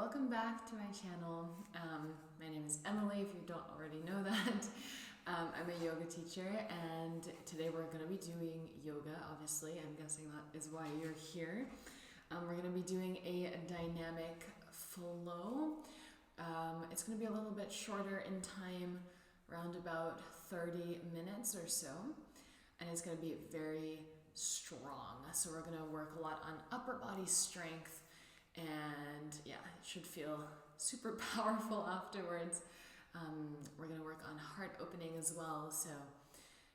welcome back to my channel. My name is Emily, if you don't already know that. I'm a yoga teacher, and today we're going to be doing yoga, obviously. I'm guessing that is why you're here. We're going to be doing a dynamic flow. It's going to be a little bit shorter in time, around about 30 minutes or so, and it's going to be very strong. So we're going to work a lot on upper body strength, and yeah, it should feel super powerful afterwards. We're going to work on heart opening as well. So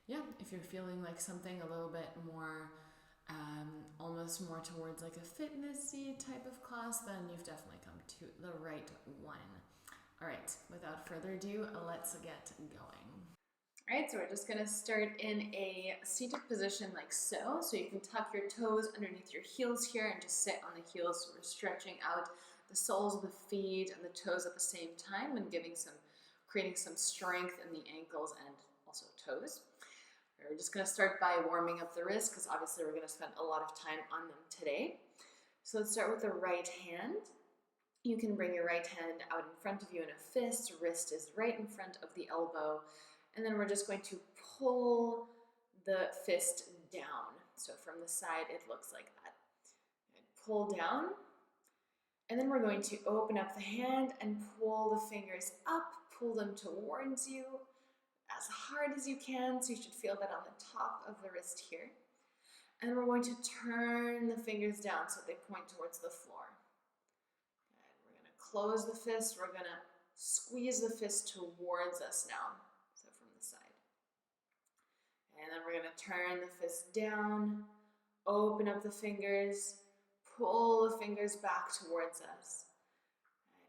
yeah, if you're feeling like something a little bit more almost more towards like a fitnessy type of class, then you've definitely come to the right one. All right, without further ado, let's get going. All right, so we're just gonna start in a seated position like so. So you can tuck your toes underneath your heels here and just sit on the heels. So we're stretching out the soles of the feet and the toes at the same time and creating some strength in the ankles and also toes. We're just gonna start by warming up the wrists because obviously we're gonna spend a lot of time on them today. So let's start with the right hand. You can bring your right hand out in front of you in a fist. Wrist is right in front of the elbow. And then we're just going to pull the fist down. So from the side, it looks like that. And pull down. And then we're going to open up the hand and pull the fingers up, pull them towards you as hard as you can. So you should feel that on the top of the wrist here. And we're going to turn the fingers down so they point towards the floor. And we're going to close the fist. We're going to squeeze the fist towards us now. And then we're going to turn the fist down, open up the fingers, pull the fingers back towards us,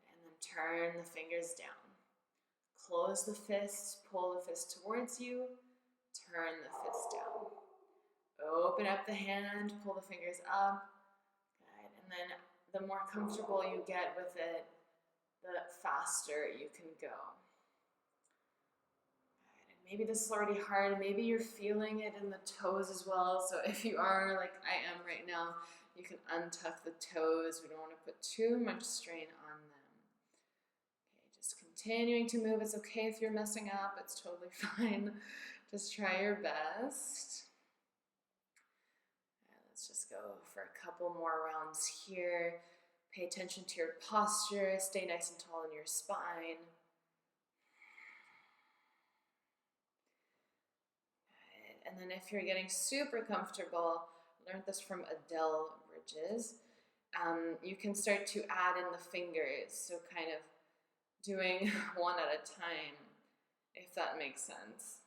and then turn the fingers down. Close the fist, pull the fist towards you, turn the fist down. Open up the hand, pull the fingers up, and then the more comfortable you get with it, the faster you can go. Maybe this is already hard. Maybe you're feeling it in the toes as well. So if you are like I am right now, you can untuck the toes. We don't want to put too much strain on them. Okay, just continuing to move. It's okay if you're messing up. It's totally fine. Just try your best. And let's just go for a couple more rounds here. Pay attention to your posture. Stay nice and tall in your spine. And then if you're getting super comfortable, I learned this from Adele Bridges, you can start to add in the fingers. So kind of doing one at a time, if that makes sense,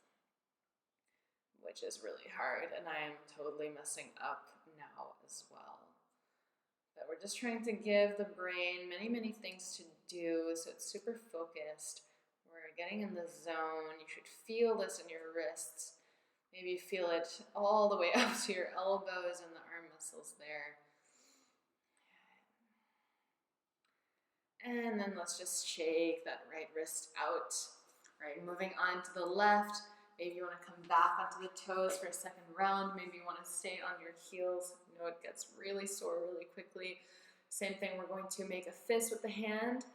which is really hard. And I am totally messing up now as well. But we're just trying to give the brain many, many things to do. So it's super focused. We're getting in the zone. You should feel this in your wrists. Maybe feel it all the way up to your elbows and the arm muscles there. And then let's just shake that right wrist out. All right, moving on to the left. Maybe you want to come back onto the toes for a second round. Maybe you want to stay on your heels. I know it gets really sore really quickly. Same thing, we're going to make a fist with the hand.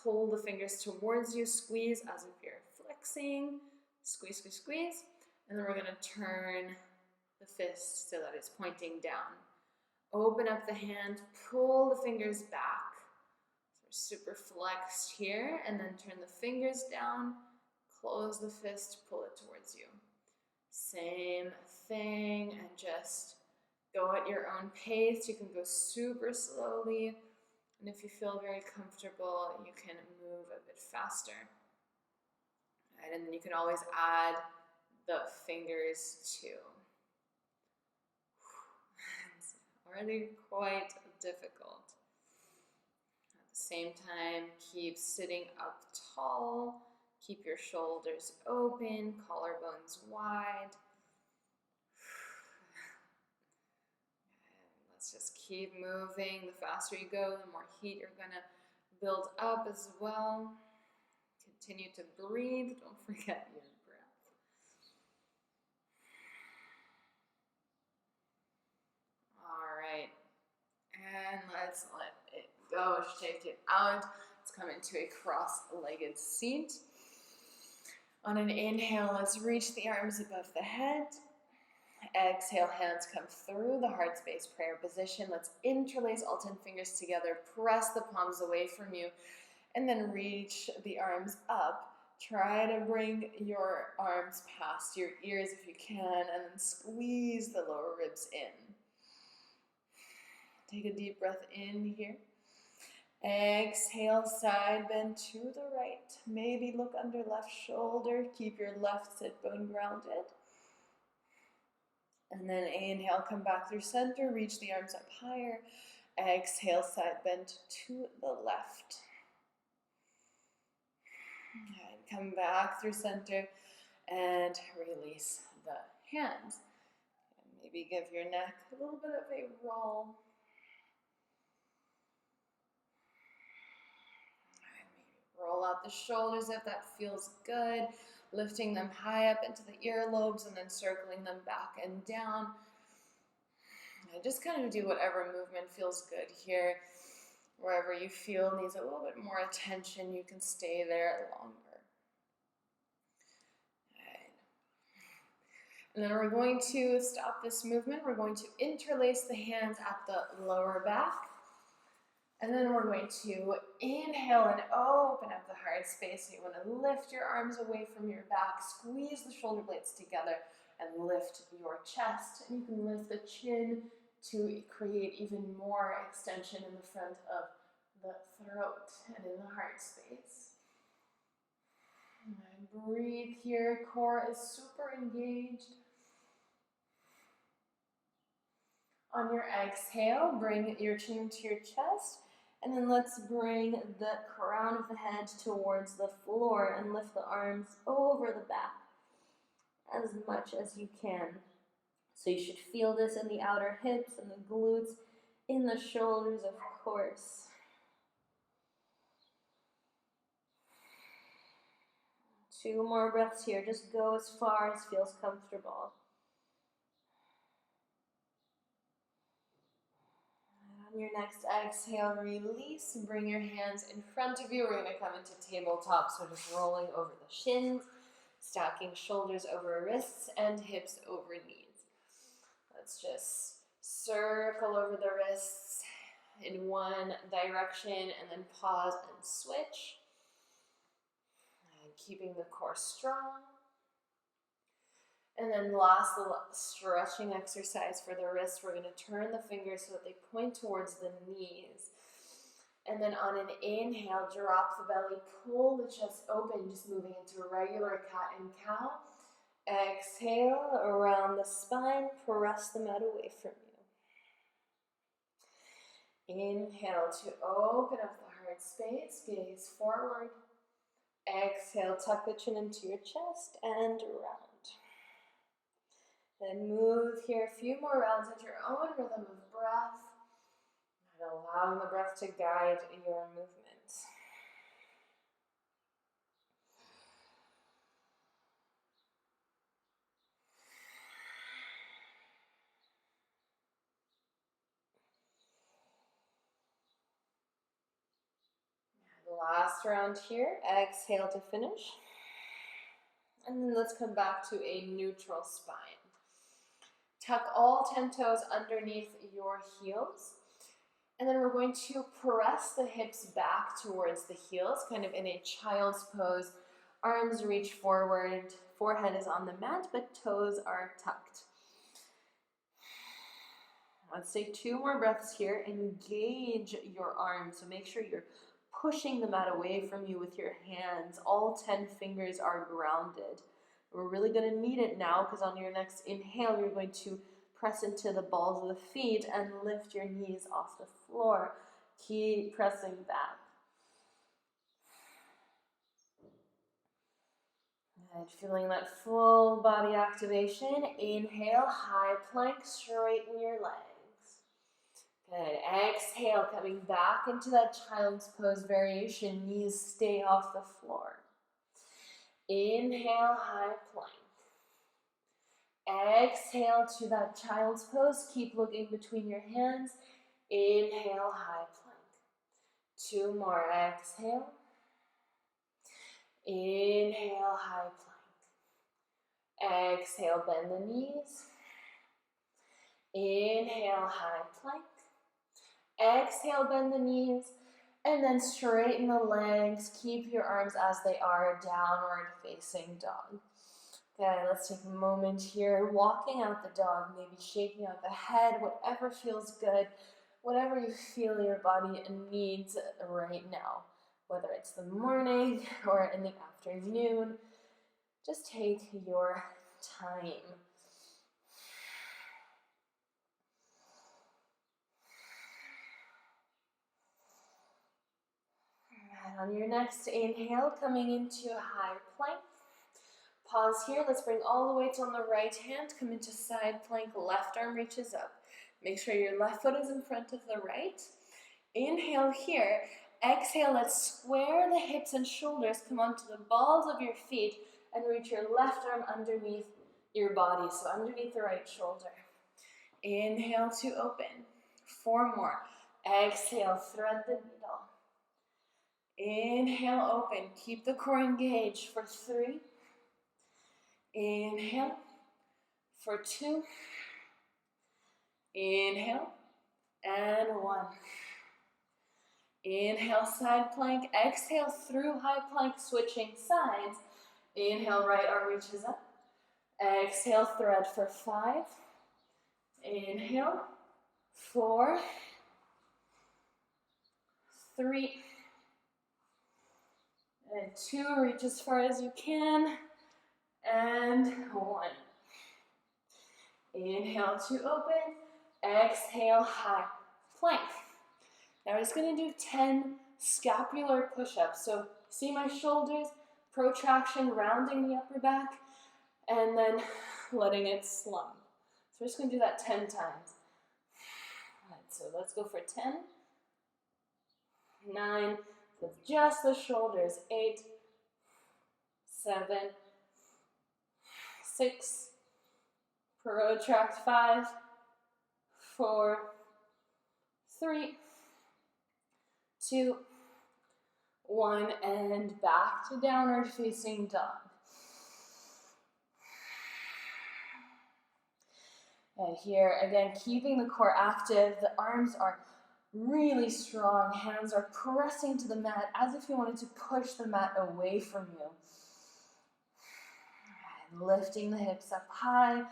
Pull the fingers towards you. Squeeze as if you're flexing. Squeeze, squeeze, squeeze. And then we're going to turn the fist so that it's pointing down. Open up the hand, pull the fingers back. So we're super flexed here, and then turn the fingers down, close the fist, pull it towards you. Same thing, and just go at your own pace. You can go super slowly, and if you feel very comfortable, you can move a bit faster. Right, and then you can always add the fingers too. It's already quite difficult. At the same time, keep sitting up tall. Keep your shoulders open, collarbones wide. And let's just keep moving. The faster you go, the more heat you're going to build up as well. Continue to breathe. Don't forget your breath. All right, and let's let it go. Shake it out. Let's come into a cross-legged seat. On an inhale, let's reach the arms above the head. Exhale, hands come through the heart space prayer position. Let's interlace all 10 fingers together. Press the palms away from you. And then reach the arms up. Try to bring your arms past your ears if you can, and then squeeze the lower ribs in. Take a deep breath in here. Exhale, side bend to the right. Maybe look under left shoulder. Keep your left sit bone grounded. And then inhale, come back through center. Reach the arms up higher. Exhale, side bend to the left. And come back through center and release the hands. And maybe give your neck a little bit of a roll. And maybe roll out the shoulders if that feels good. Lifting them high up into the earlobes and then circling them back and down. And just kind of do whatever movement feels good here. Wherever you feel needs a little bit more attention, you can stay there longer. Right. And then we're going to stop this movement. We're going to interlace the hands at the lower back. And then we're going to inhale and open up the heart space. So you want to lift your arms away from your back, squeeze the shoulder blades together, and lift your chest. And you can lift the chin to create even more extension in the front of the throat and in the heart space. And breathe here. Core is super engaged. On your exhale, bring your chin to your chest. And then let's bring the crown of the head towards the floor and lift the arms over the back as much as you can. So you should feel this in the outer hips and the glutes, in the shoulders, of course. Two more breaths here. Just go as far as feels comfortable. On your next exhale, release. Bring your hands in front of you. We're going to come into tabletop, so just rolling over the shins, stacking shoulders over wrists and hips over knees. Let's just circle over the wrists in one direction and then pause and switch. And keeping the core strong. And then last little stretching exercise for the wrists. We're going to turn the fingers so that they point towards the knees. And then on an inhale, drop the belly, pull the chest open, just moving into a regular cat and cow. Exhale around the spine, press the mat away from you. Inhale to open up the heart space, gaze forward. Exhale, tuck the chin into your chest and round. Then move here a few more rounds at your own rhythm of breath, and allowing the breath to guide your movements. And last round here, exhale to finish. And then let's come back to a neutral spine. Tuck all 10 toes underneath your heels. And then we're going to press the hips back towards the heels, kind of in a child's pose. Arms reach forward, forehead is on the mat, but toes are tucked. Let's take two more breaths here. Engage your arms, so make sure you're pushing the mat away from you with your hands. All 10 fingers are grounded. We're really going to need it now because on your next inhale, you're going to press into the balls of the feet and lift your knees off the floor. Keep pressing back. And feeling that full body activation. Inhale, high plank, straighten your legs. Good. Exhale, coming back into that child's pose variation. Knees stay off the floor. Inhale, high plank. Exhale to that child's pose. Keep looking between your hands. Inhale, high plank. 2 more. Exhale. Inhale, high plank. Exhale, bend the knees. Inhale, high plank. Exhale, bend the knees. And then straighten the legs. Keep your arms as they are, downward facing dog. Okay, let's take a moment here, walking out the dog, maybe shaking out the head, whatever feels good, whatever you feel your body needs right now. Whether it's the morning or in the afternoon, just take your time. And on your next inhale, coming into a high plank. Pause here. Let's bring all the weight on the right hand. Come into side plank. Left arm reaches up. Make sure your left foot is in front of the right. Inhale here. Exhale. Let's square the hips and shoulders. Come onto the balls of your feet and reach your left arm underneath your body. So underneath the right shoulder. Inhale to open. 4 more. Exhale. Thread the needle. Inhale. Open. Keep the core engaged for 3. Inhale for 2. Inhale and 1. Inhale, side plank. Exhale through high plank, switching sides. Inhale, right arm reaches up. Exhale, thread for 5. Inhale, 4, 3, and 2. Reach as far as you can. And 1. Inhale to open. Exhale, high plank. Now we're just going to do 10 scapular push-ups. So see my shoulders, protraction, rounding the upper back, and then letting it slump. So we're just going to do that 10 times. All right, so let's go for 10, 9, with just the shoulders, 8, 7, 6, protract 5, 4, 3, 2, 1, and back to downward facing dog. And here, again, keeping the core active, the arms are really strong, hands are pressing to the mat as if you wanted to push the mat away from you. And lifting the hips up high,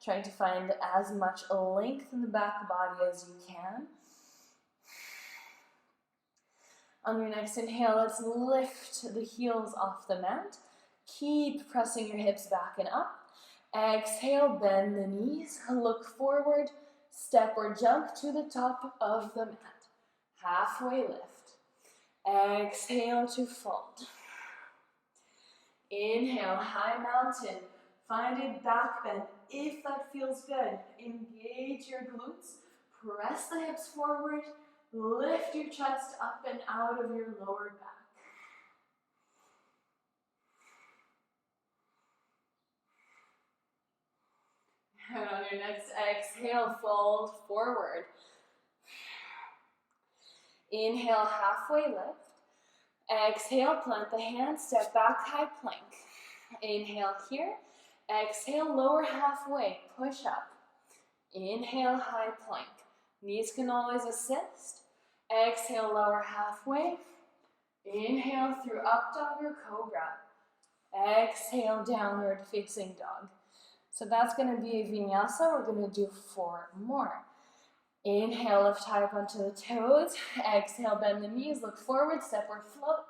trying to find as much length in the back body as you can. On your next inhale, let's lift the heels off the mat. Keep pressing your hips back and up. Exhale, bend the knees, look forward, step or jump to the top of the mat. Halfway lift. Exhale to fold. Inhale, high mountain. Find a back bend if that feels good. Engage your glutes. Press the hips forward. Lift your chest up and out of your lower back. And on your next exhale, fold forward. Inhale, halfway lift. Exhale, plant the hands, step back, high plank. Inhale here. Exhale, lower halfway, push up. Inhale, high plank. Knees can always assist. Exhale, lower halfway. Inhale through up dog or cobra. Exhale, downward facing dog. So that's going to be a vinyasa. We're going to do 4 more. Inhale, lift high up onto the toes. Exhale, bend the knees, look forward, step or float.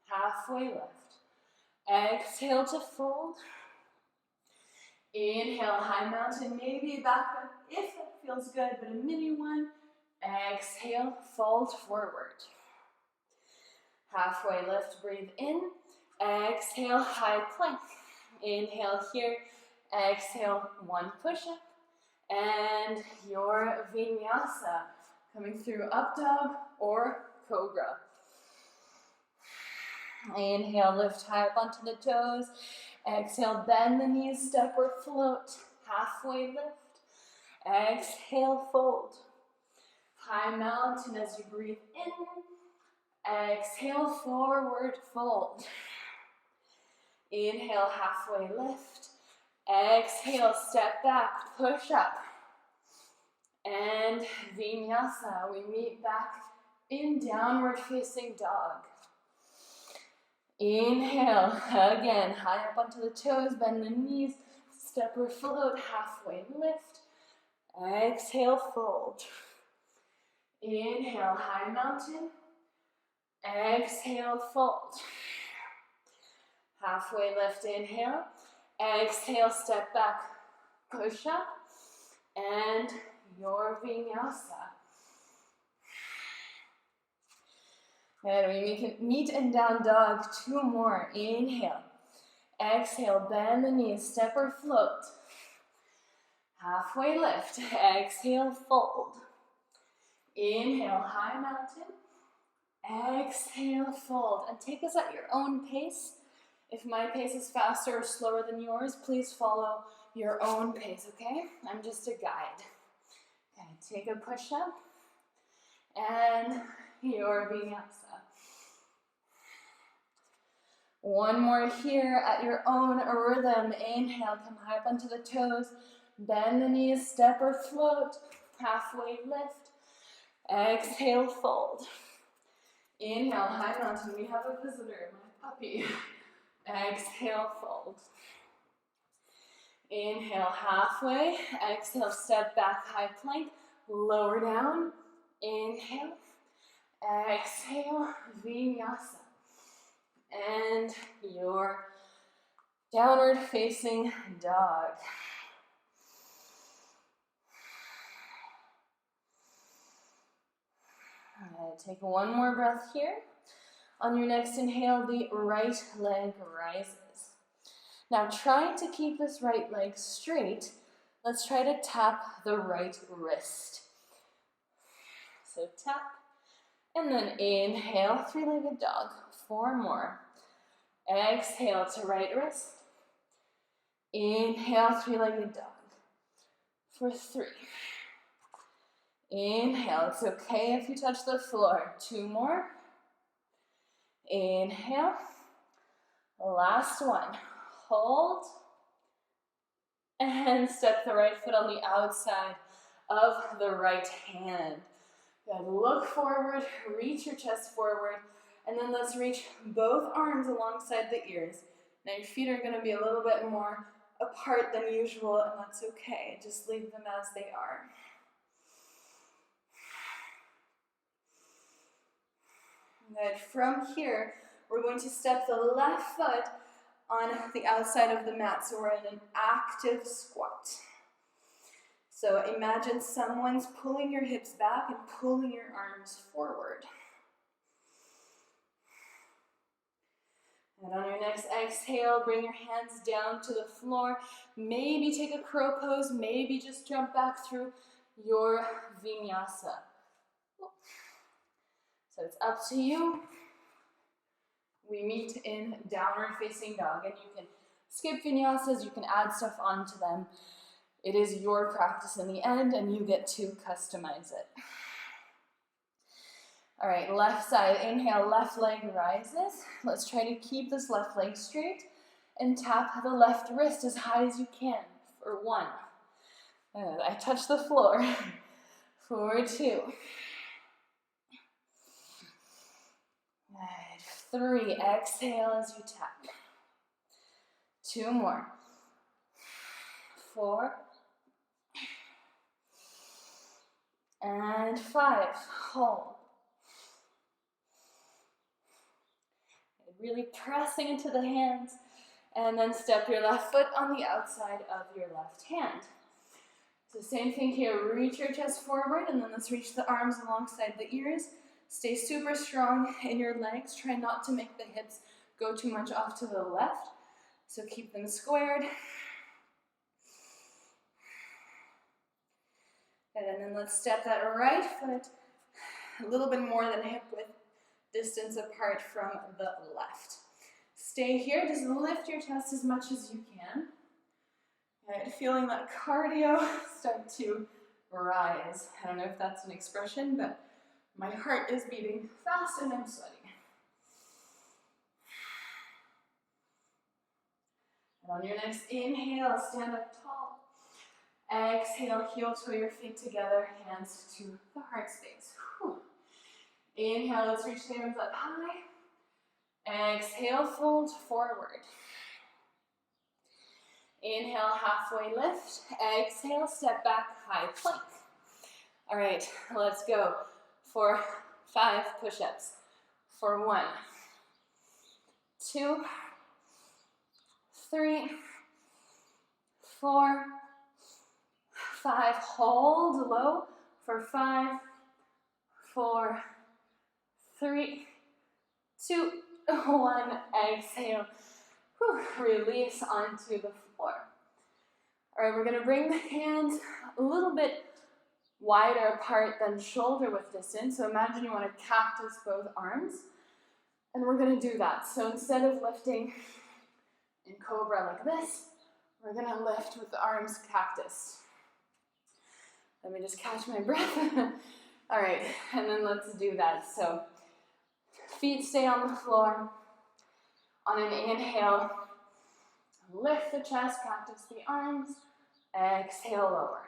Halfway lift. Exhale to fold. Inhale, high mountain, maybe a back bend if that feels good, but a mini one. Exhale, fold forward. Halfway lift, breathe in. Exhale, high plank. Inhale here. Exhale, 1 push-up. And your vinyasa, coming through up dog or cobra. Inhale, lift high up onto the toes. Exhale, bend the knees, step or float. Halfway lift. Exhale, fold. High mountain as you breathe in. Exhale, forward fold. Inhale, halfway lift. Exhale, step back, push up. And vinyasa, we meet back in downward facing dog. Inhale, again, high up onto the toes, bend the knees, step or float, halfway lift. Exhale, fold. Inhale, high mountain. Exhale, fold. Halfway lift, inhale. Exhale, step back, push up. And your vinyasa. And we meet in down dog. 2 more. Inhale. Exhale, bend the knees, step or float. Halfway lift. Exhale, fold. Inhale, high mountain. Exhale, fold. And take this at your own pace. If my pace is faster or slower than yours, please follow your own pace, okay? I'm just a guide. Okay, take a push-up. And your vinyasa. 1 more here at your own rhythm. Inhale, come high up onto the toes. Bend the knees, step or float. Halfway lift. Exhale, fold. Inhale, high mountain. We have a visitor, my puppy. Exhale, fold. Inhale, halfway. Exhale, step back, high plank. Lower down. Inhale. Exhale, vinyasa. And your downward facing dog. Take 1 more breath here. On your next inhale, the right leg rises. Now, trying to keep this right leg straight, let's try to tap the right wrist. So tap, and then inhale, 3-legged dog. 4 more. Exhale to right wrist. Inhale, 3-legged dog. For 3. Inhale, it's okay if you touch the floor. 2 more. Inhale. Last one. Hold. And step the right foot on the outside of the right hand. Good. Look forward, reach your chest forward, and then let's reach both arms alongside the ears. Now your feet are going to be a little bit more apart than usual, and that's okay. Just leave them as they are. Good. From here, we're going to step the left foot on the outside of the mat, so we're in an active squat. So imagine someone's pulling your hips back and pulling your arms forward. And on your next exhale, bring your hands down to the floor. Maybe take a crow pose, maybe just jump back through your vinyasa. So it's up to you. We meet in downward facing dog, and you can skip vinyasas, you can add stuff onto them. It is your practice in the end, and you get to customize it. All right, left side, inhale, left leg rises. Let's try to keep this left leg straight and tap the left wrist as high as you can for 1. I touch the floor for 2. Good. 3, exhale as you tap. 2 more. 4. And 5, hold. Really pressing into the hands, and then step your left foot on the outside of your left hand. So same thing here, reach your chest forward, and then let's reach the arms alongside the ears. Stay super strong in your legs. Try not to make the hips go too much off to the left, so keep them squared. And then let's step that right foot a little bit more than hip width distance apart from the left. Stay here, just lift your chest as much as you can. And feeling that cardio start to rise. I don't know if that's an expression, but my heart is beating fast and I'm sweating. On your next inhale, stand up tall. Exhale, heel toe your feet together, hands to the heart space. Whew. Inhale, let's reach the arms up high. Exhale, fold forward. Inhale, halfway lift. Exhale, step back, high plank. All right, let's go for 5 push-ups. For 1, 2, 3, 4, 5. Hold low for 5, 4, 3, 2, 1. Exhale. Release onto the floor. All right, we're going to bring the hands a little bit wider apart than shoulder width distance. So imagine you want to cactus both arms. And we're going to do that. So instead of lifting in cobra like this, we're going to lift with the arms cactus. Let me just catch my breath. All right, and then let's do that. So feet stay on the floor. On an inhale, lift the chest, cactus the arms. Exhale, lower.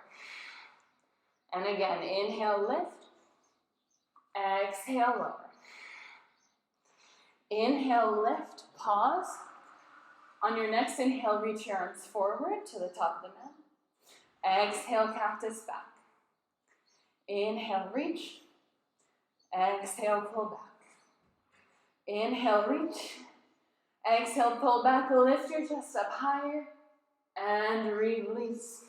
And again, inhale, lift. Exhale, lower. Inhale, lift, pause. On your next inhale, reach your arms forward to the top of the mat. Exhale, cactus back. Inhale, reach. Exhale, pull back. Inhale, reach. Exhale, pull back, lift your chest up higher, and release.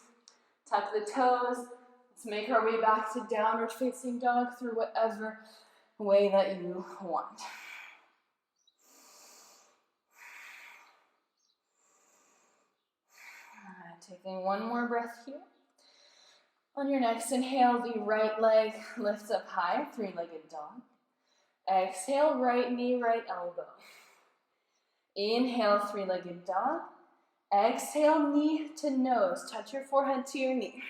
Tuck the toes. Let's make our way back to downward facing dog through whatever way that you want. Taking one more breath here. On your next inhale, the right leg lifts up high, 3-legged dog. Exhale, right knee, right elbow. Inhale, 3-legged dog. Exhale, knee to nose. Touch your forehead to your knee.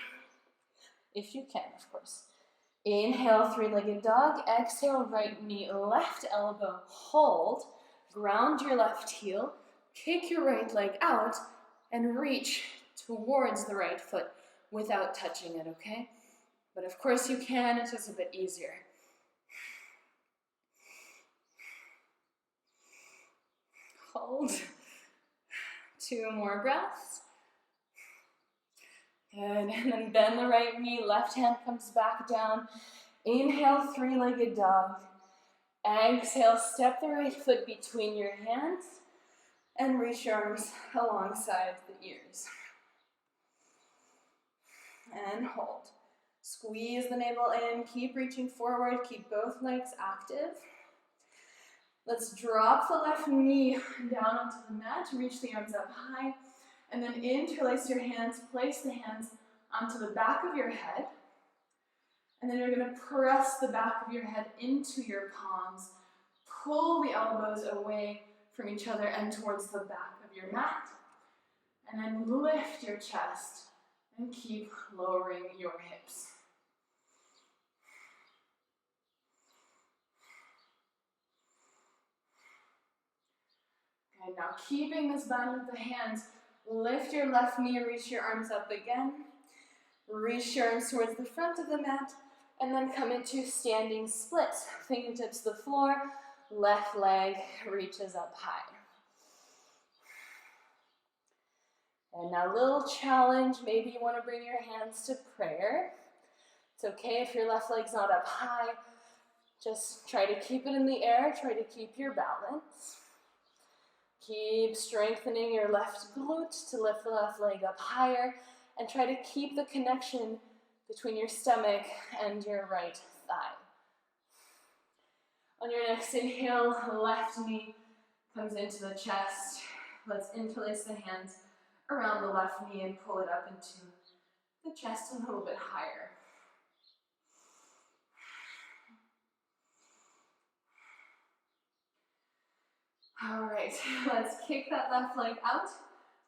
If you can, of course. Inhale, 3-legged dog. Exhale, right knee, left elbow. Hold. Ground your left heel. Kick your right leg out and reach towards the right foot without touching it, okay? But of course you can, it's just a bit easier. Hold. 2 more breaths. Good, and then bend the right knee, left hand comes back down. Inhale, 3-legged dog. Exhale, step the right foot between your hands and reach your arms alongside the ears. And hold. Squeeze the navel in, keep reaching forward, keep both legs active. Let's drop the left knee down onto the mat, reach the arms up high, and then interlace your hands, place the hands onto the back of your head, and then you're going to press the back of your head into your palms, pull the elbows away from each other and towards the back of your mat, and then lift your chest and keep lowering your hips. Okay, now keeping this bend with the hands, lift your left knee, reach your arms up again. Reach your arms towards the front of the mat, and then come into standing splits. Fingertips to the floor, left leg reaches up high. And now a little challenge, maybe you want to bring your hands to prayer. It's okay if your left leg's not up high. Just try to keep it in the air, try to keep your balance. Keep strengthening your left glute to lift the left leg up higher, and try to keep the connection between your stomach and your right thigh. On your next inhale, left knee comes into the chest. Let's interlace the hands around the left knee and pull it up into the chest a little bit higher. All right, let's kick that left leg out.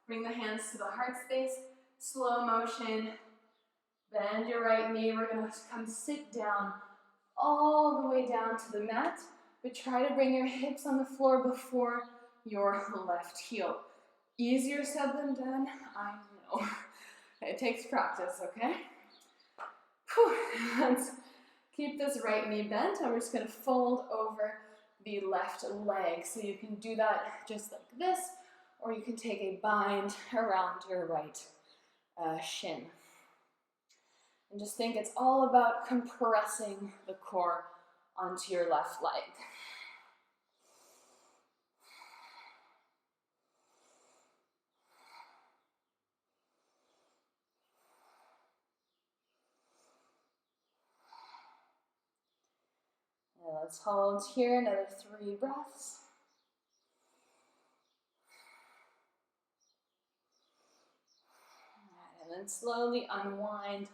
Bring the hands to the heart space. Slow motion. Bend your right knee. We're going to come sit down all the way down to the mat. But try to bring your hips on the floor before your left heel. Easier said than done, I know. It takes practice, okay? Whew. Let's keep this right knee bent, and we're just gonna fold over the left leg. So you can do that just like this, or you can take a bind around your right shin. And just think it's all about compressing the core onto your left leg. And let's hold here another 3 breaths. And then slowly unwind,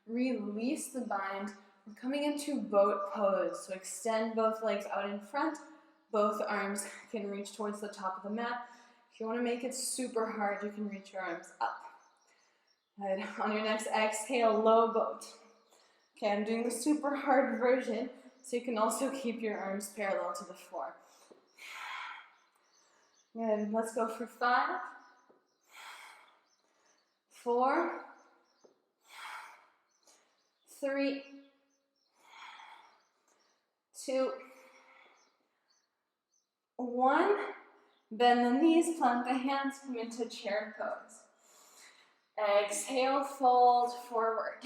release the bind. We're coming into boat pose, so extend both legs out in front. Both arms can reach towards the top of the mat. If you want to make it super hard, you can reach your arms up. Good. On your next exhale, low boat. Okay, I'm doing the super hard version, so you can also keep your arms parallel to the floor. Good. Let's go for 5, 4, 3, 2, 1. Bend the knees, plant the hands, come into chair pose. Exhale, fold forward.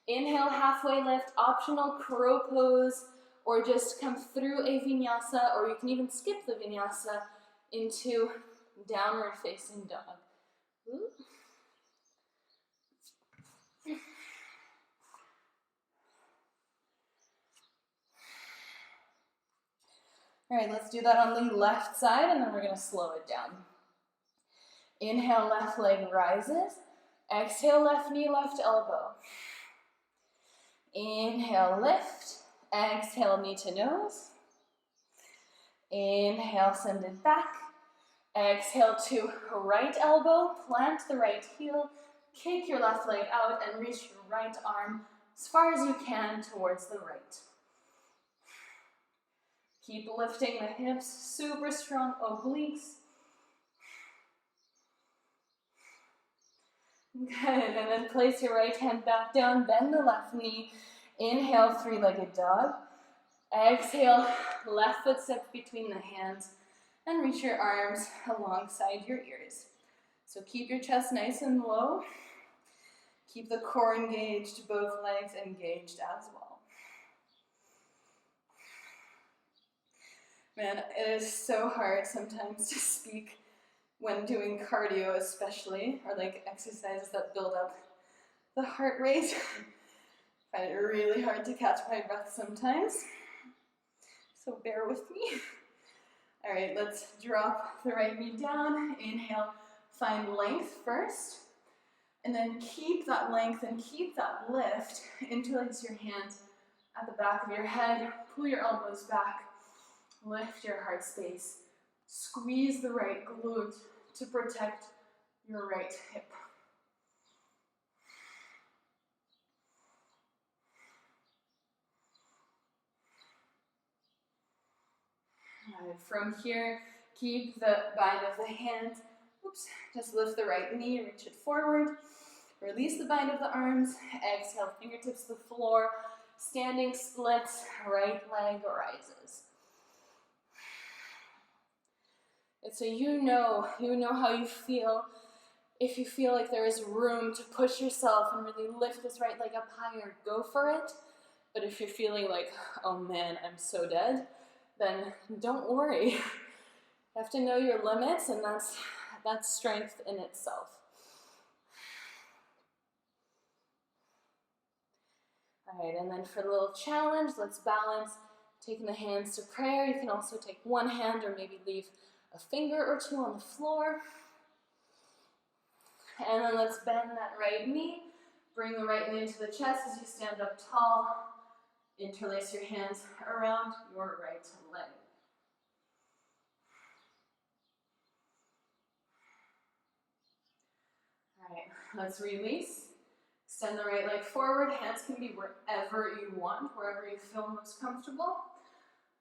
Inhale, halfway lift, optional crow pose, or just come through a vinyasa, or you can even skip the vinyasa into downward facing dog. Ooh. All right, let's do that on the left side, and then we're going to slow it down. Inhale, left leg rises. Exhale, left knee, left elbow. Inhale, lift. Exhale, knee to nose. Inhale, send it back. Exhale to right elbow, plant the right heel, kick your left leg out, and reach your right arm as far as you can towards the right. Keep lifting the hips, super strong obliques. Good, and then place your right hand back down, bend the left knee. Inhale, 3-legged dog. Exhale, left foot steps between the hands and reach your arms alongside your ears. So keep your chest nice and low. Keep the core engaged, both legs engaged as well. Man, it is so hard sometimes to speak when doing cardio especially, or like exercises that build up the heart rate. I find it really hard to catch my breath sometimes, so bear with me. All right, let's drop the right knee down. Inhale, find length first, and then keep that length and keep that lift. Interlace your hands at the back of your head, pull your elbows back, lift your heart space. Squeeze the right glute to protect your right hip. From here, keep the bind of the hands. Oops, just lift the right knee, reach it forward. Release the bind of the arms. Exhale, fingertips to the floor. Standing splits, right leg rises. And so you know how you feel. If you feel like there is room to push yourself and really lift this right leg up higher, go for it. But if you're feeling like, oh man, I'm so dead, then don't worry. You have to know your limits, and that's strength in itself. All right, and then for the little challenge, let's balance, taking the hands to prayer. You can also take one hand or maybe leave a finger or two on the floor. And then let's bend that right knee. Bring the right knee into the chest as you stand up tall. Interlace your hands around your right leg. All right, let's release. Extend the right leg forward. Hands can be wherever you want, wherever you feel most comfortable.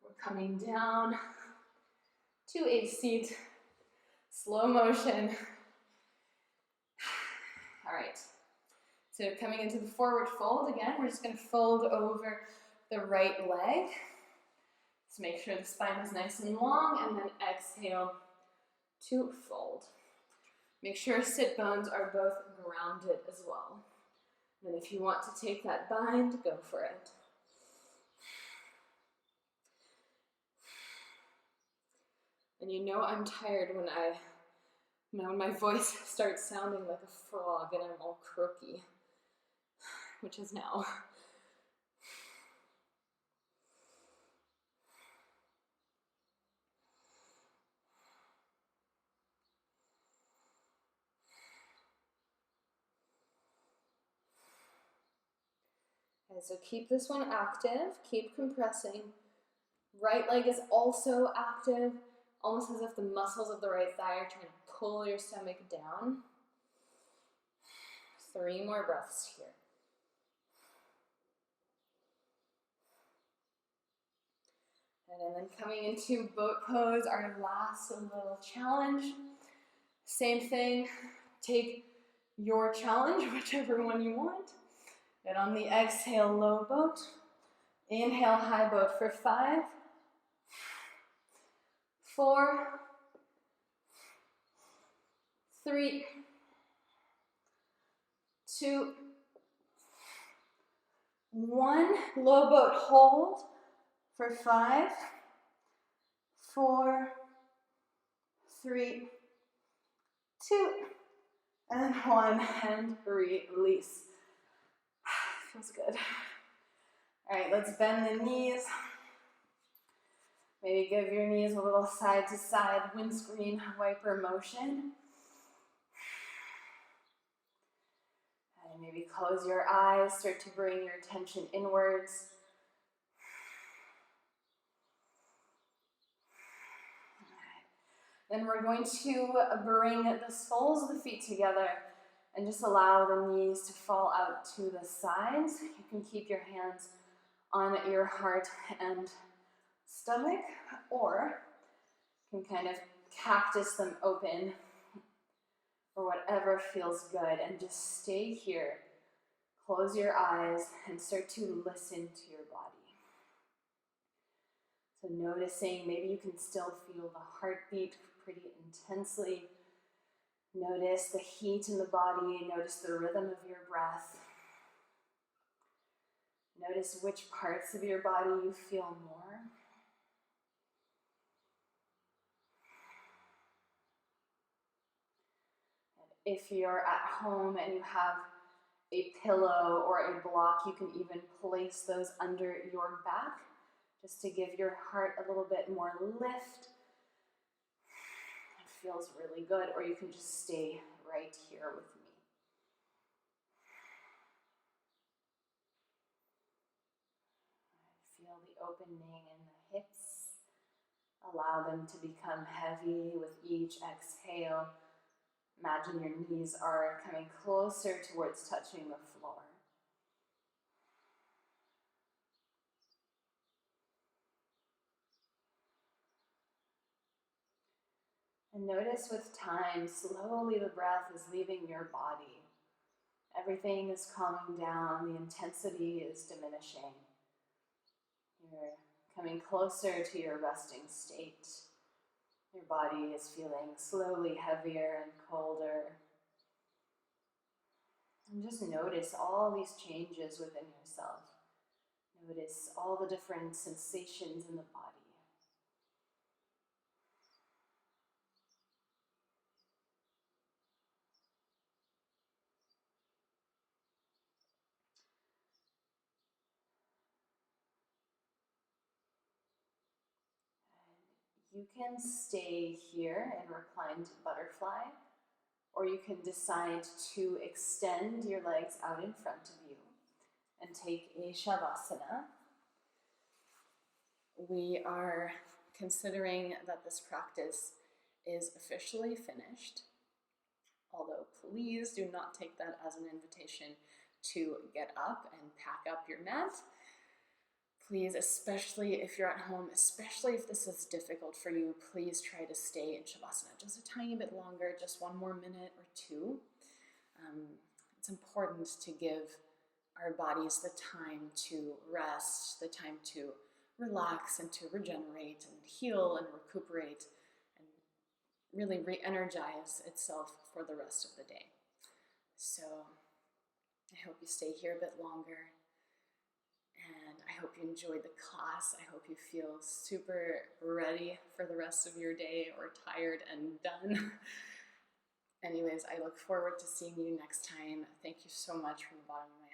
We're coming down to a seat. Slow motion. All right. So coming into the forward fold again, we're just going to fold over the right leg. So make sure the spine is nice and long, and then exhale to fold. Make sure sit bones are both grounded as well. And if you want to take that bind, go for it. And you know I'm tired when my voice starts sounding like a frog and I'm all croaky, which is now. Okay, so keep this one active, keep compressing. Right leg is also active, almost as if the muscles of the right thigh are trying to pull your stomach down. 3 more breaths here. And then coming into boat pose, our last little challenge. Same thing, take your challenge, whichever one you want. And on the exhale, low boat. Inhale, high boat for 5, 4, 3, 2, 1. Low boat hold for 5, 4, 3, 2, and 1, and release. Feels good. All right, let's bend the knees. Maybe give your knees a little side to side windscreen wiper motion. And maybe close your eyes, start to bring your attention inwards. Then we're going to bring the soles of the feet together and just allow the knees to fall out to the sides. You can keep your hands on your heart and stomach, or you can kind of cactus them open, or whatever feels good, and just stay here. Close your eyes and start to listen to your body. So noticing, maybe you can still feel the heartbeat pretty intensely. Notice the heat in the body, notice the rhythm of your breath. Notice which parts of your body you feel more. And if you're at home and you have a pillow or a block, you can even place those under your back just to give your heart a little bit more lift. It feels really good, or you can just stay right here with me. Feel the opening in the hips. Allow them to become heavy with each exhale. Imagine your knees are coming closer towards touching the floor. And notice with time, slowly the breath is leaving your body. Everything is calming down, the intensity is diminishing. You're coming closer to your resting state. Your body is feeling slowly heavier and colder. And just notice all these changes within yourself. Notice all the different sensations in the body. You can stay here in reclined butterfly, or you can decide to extend your legs out in front of you and take a Shavasana. We are considering that this practice is officially finished, although please do not take that as an invitation to get up and pack up your mat. please, especially if you're at home, especially if this is difficult for you, please try to stay in Shavasana just a tiny bit longer, just one more minute or two. It's important to give our bodies the time to rest, the time to relax and to regenerate and heal and recuperate and really re-energize itself for the rest of the day. So I hope you stay here a bit longer, and I hope you enjoyed the class. I hope you feel super ready for the rest of your day, or tired and done. Anyways, I look forward to seeing you next time. Thank you so much from the bottom of my